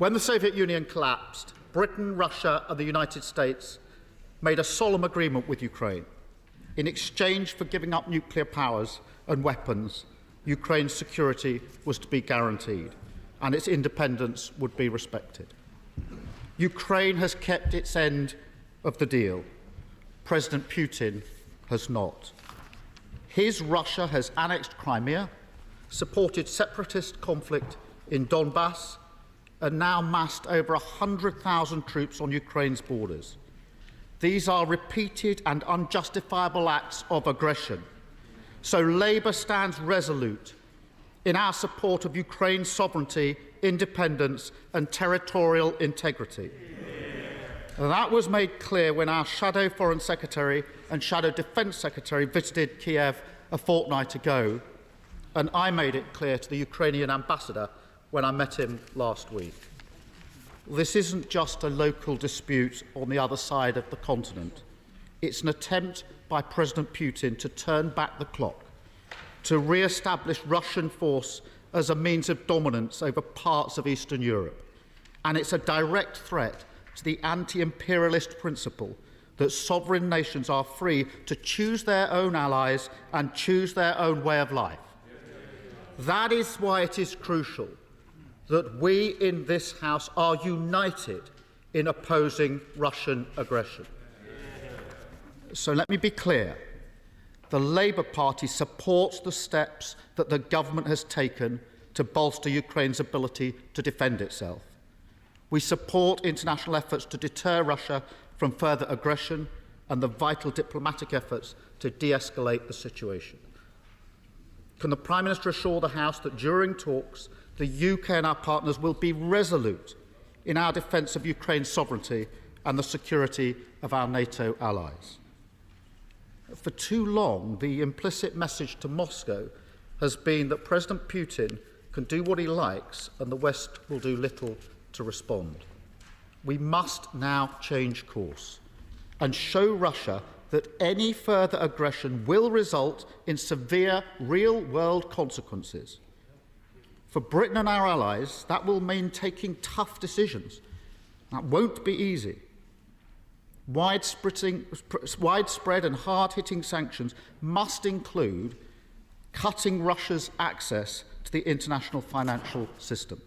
When the Soviet Union collapsed, Britain, Russia and the United States made a solemn agreement with Ukraine. In exchange for giving up nuclear powers and weapons, Ukraine's security was to be guaranteed and its independence would be respected. Ukraine has kept its end of the deal. President Putin has not. His Russia has annexed Crimea, supported separatist conflict in Donbass, and now massed over 100,000 troops on Ukraine's borders. These are repeated and unjustifiable acts of aggression. So Labour stands resolute in our support of Ukraine's sovereignty, independence and territorial integrity. And that was made clear when our Shadow Foreign Secretary and Shadow Defence Secretary visited Kiev a fortnight ago, and I made it clear to the Ukrainian ambassador when I met him last week. This isn't just a local dispute on the other side of the continent. It's an attempt by President Putin to turn back the clock, to re-establish Russian force as a means of dominance over parts of Eastern Europe. And it's a direct threat to the anti-imperialist principle that sovereign nations are free to choose their own allies and choose their own way of life. That is why it is crucial that we in this House are united in opposing Russian aggression. So let me be clear. The Labour Party supports the steps that the government has taken to bolster Ukraine's ability to defend itself. We support international efforts to deter Russia from further aggression and the vital diplomatic efforts to de-escalate the situation. Can the Prime Minister assure the House that during talks, the UK and our partners will be resolute in our defence of Ukraine's sovereignty and the security of our NATO allies? For too long, the implicit message to Moscow has been that President Putin can do what he likes and the West will do little to respond. We must now change course and show Russia that any further aggression will result in severe real-world consequences. For Britain and our allies, that will mean taking tough decisions. That won't be easy. Widespread and hard-hitting sanctions must include cutting Russia's access to the international financial system.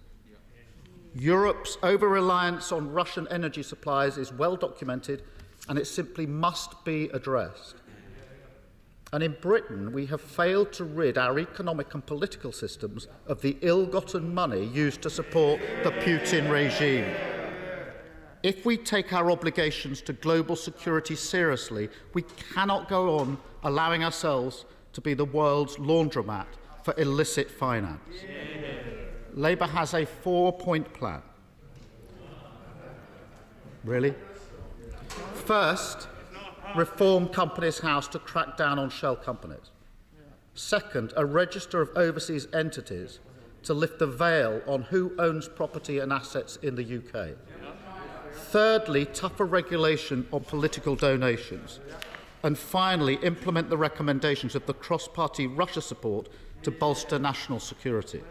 Europe's over-reliance on Russian energy supplies is well documented, and it simply must be addressed. And in Britain, we have failed to rid our economic and political systems of the ill-gotten money used to support the Putin regime. If we take our obligations to global security seriously, we cannot go on allowing ourselves to be the world's laundromat for illicit finance. Labour has a 4-point plan. Really? First, reform Companies House to crack down on shell companies. Second, a register of overseas entities to lift the veil on who owns property and assets in the UK. Thirdly, tougher regulation on political donations. And finally, implement the recommendations of the cross-party Russia support to bolster national security.